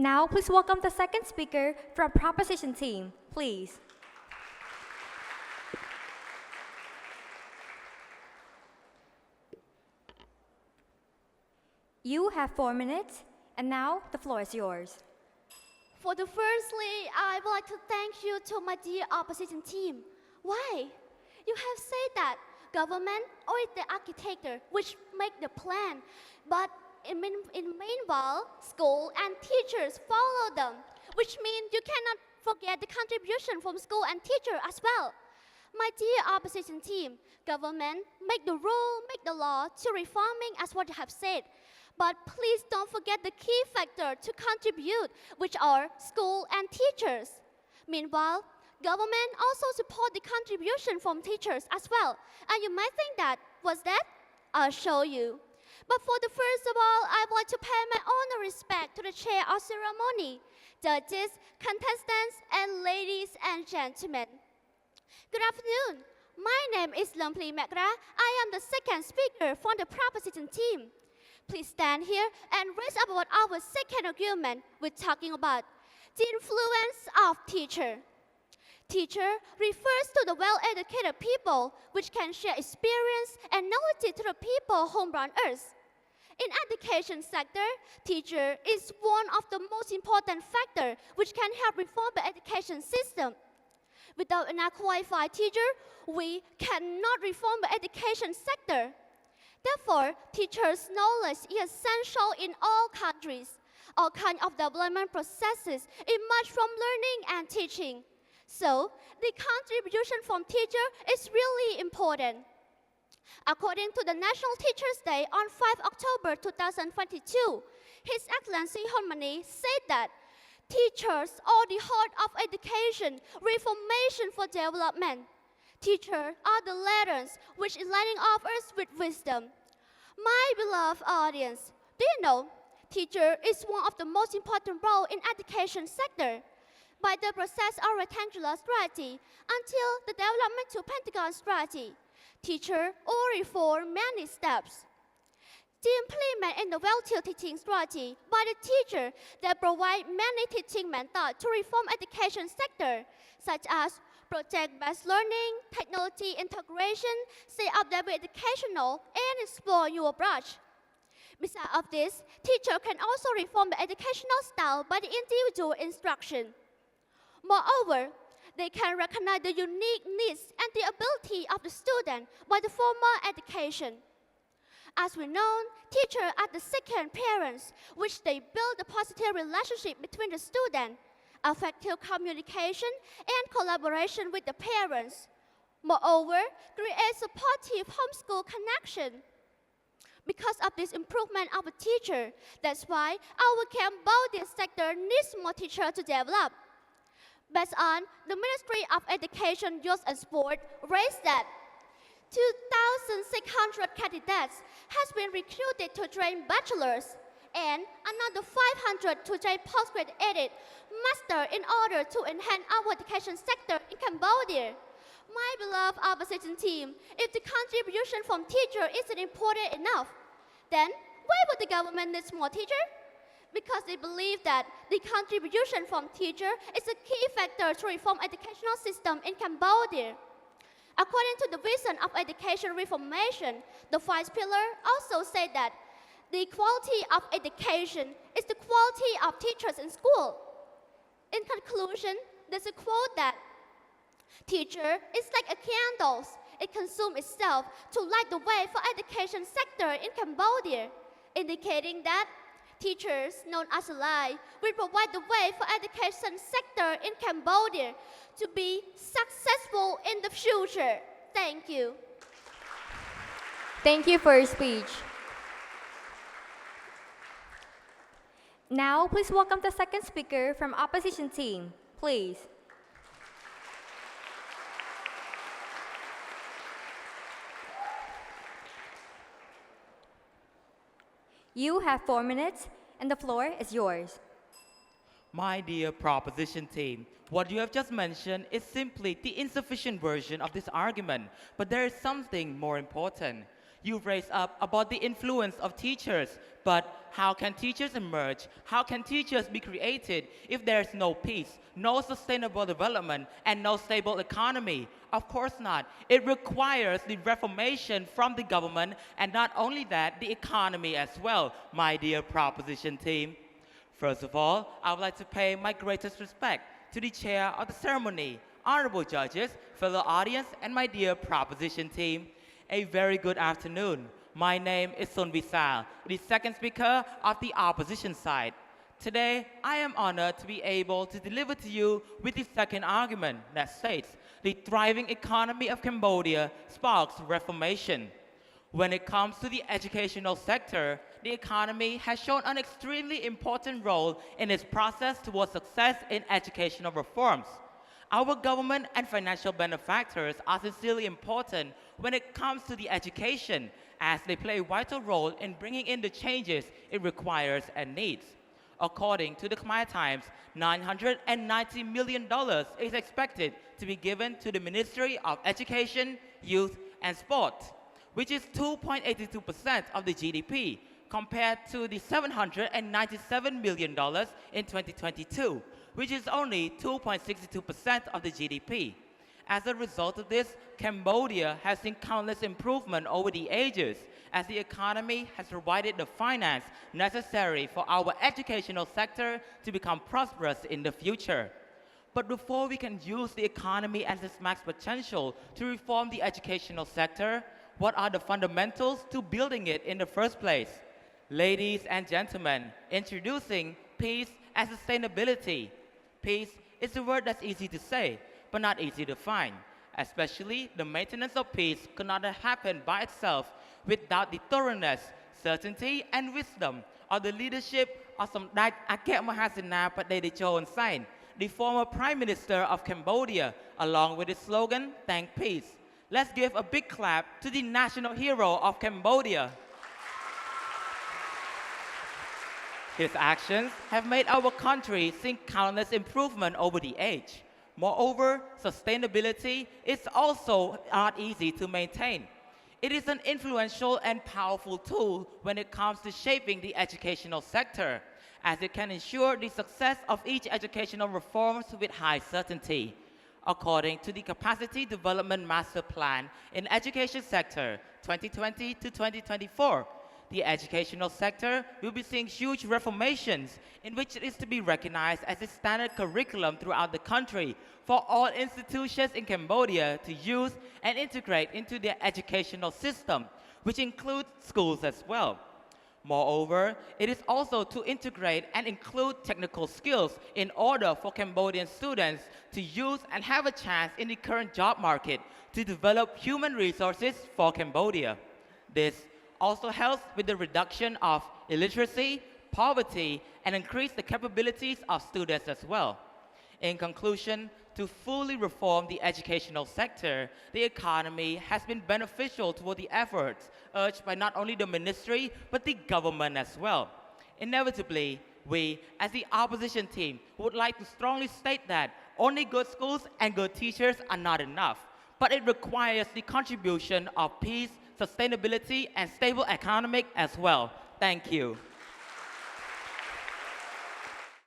Now, please welcome the second speaker from Proposition Team, please. You have 4 minutes, and now the floor is yours. Firstly, I would like to thank you to my dear opposition team. Why? You have said that government or the architecture which make the plan, but in meanwhile, school and teachers follow them, which means you cannot forget the contribution from school and teacher as well. My dear opposition team, government make the rule, make the law to reforming as what you have said. But please don't forget the key factor to contribute, which are school and teachers. Meanwhile, government also support the contribution from teachers as well. And you might think that, what's that? I'll show you. But first of all, I would like to pay my honor respect to the chair of ceremony, judges, contestants, and ladies and gentlemen. Good afternoon. My name is Lumpli Mekra. I am the second speaker from the proposition team. Please stand here and raise up about our second argument. We're talking about the influence of teacher. Teacher refers to the well-educated people which can share experience and knowledge to the people home on earth. In education sector, teacher is one of the most important factor which can help reform the education system. Without an qualified teacher, we cannot reform the education sector. Therefore, teachers' knowledge is essential in all countries. All kinds of development processes emerge from learning and teaching. So, the contribution from teacher is really important. According to the National Teachers' Day on 5 October 2022, His Excellency Honmani said that teachers are the heart of education, reformation for development. Teachers are the lanterns which enlightening of us with wisdom. My beloved audience, do you know, teacher is one of the most important roles in education sector. By the process of rectangular strategy until the development to pentagon strategy, teacher already for many steps. To implement in the well-tiered teaching strategy by the teacher that provide many teaching methods to reform education sector, such as project-based learning, technology integration, set up their educational, and explore new approach. Besides of this, teacher can also reform the educational style by the individual instruction. Moreover, they can recognize the unique needs and the ability of the student by the formal education. As we know, teachers are the second parents, which they build a positive relationship between the student, effective communication, and collaboration with the parents. Moreover, create supportive homeschool connection. Because of this improvement of a teacher, that's why our Cambodia sector needs more teachers to develop. Based on the Ministry of Education, Youth and Sport raised that 2,600 candidates has been recruited to train bachelors and another 500 to train postgraduate master in order to enhance our education sector in Cambodia. My beloved opposition team, if the contribution from teacher isn't important enough, then why would the government need more teachers? Because they believe that the contribution from teacher is a key factor to reform educational system in Cambodia. According to the vision of education reformation, the 5th pillar also said that the quality of education is the quality of teachers in school. In conclusion, there's a quote that teacher is like a candle. It consumes itself to light the way for education sector in Cambodia, indicating that teachers, known as a light, will provide the way for education sector in Cambodia to be successful in the future. Thank you. Thank you for your speech. Now, please welcome the second speaker from opposition team, please. You have 4 minutes, and the floor is yours. My dear proposition team, what you have just mentioned is simply the insufficient version of this argument, but there is something more important. You've raised up about the influence of teachers, but how can teachers emerge? How can teachers be created if there's no peace, no sustainable development, and no stable economy? Of course not. It requires the reformation from the government, and not only that, the economy as well, my dear proposition team. First of all, I would like to pay my greatest respect to the chair of the ceremony, honorable judges, fellow audience, and my dear proposition team. A very good afternoon. My name is Sun Visal, the second speaker of the opposition side. Today, I am honored to be able to deliver to you with the second argument that states the thriving economy of Cambodia sparks reformation. When it comes to the educational sector, the economy has shown an extremely important role in its process towards success in educational reforms. Our government and financial benefactors are sincerely important when it comes to the education, as they play a vital role in bringing in the changes it requires and needs. According to the Khmer Times, $990 million is expected to be given to the Ministry of Education, Youth, and Sport, which is 2.82% of the GDP, compared to the $797 million in 2022, which is only 2.62% of the GDP. As a result of this, Cambodia has seen countless improvement over the ages, as the economy has provided the finance necessary for our educational sector to become prosperous in the future. But before we can use the economy as its max potential to reform the educational sector, what are the fundamentals to building it in the first place? Ladies and gentlemen, introducing peace and sustainability. Peace is a word that's easy to say, but not easy to find. Especially, the maintenance of peace could not happen by itself without the thoroughness, certainty, and wisdom of the leadership of Samdech Akek Mahasana Padedechon Sain, the former Prime Minister of Cambodia, along with his slogan, "Thank Peace." Let's give a big clap to the national hero of Cambodia. His actions have made our country see countless improvement over the age. Moreover, sustainability is also not easy to maintain. It is an influential and powerful tool when it comes to shaping the educational sector, as it can ensure the success of each educational reforms with high certainty. According to the Capacity Development Master Plan in Education Sector 2020 to 2024, the educational sector will be seeing huge reformations in which it is to be recognized as a standard curriculum throughout the country for all institutions in Cambodia to use and integrate into their educational system, which includes schools as well. Moreover, it is also to integrate and include technical skills in order for Cambodian students to use and have a chance in the current job market to develop human resources for Cambodia. This also helps with the reduction of illiteracy, poverty, and increase the capabilities of students as well. In conclusion, to fully reform the educational sector, the economy has been beneficial toward the efforts urged by not only the ministry, but the government as well. Inevitably, we, as the opposition team, would like to strongly state that only good schools and good teachers are not enough, but it requires the contribution of peace, sustainability, and stable economic as well. Thank you.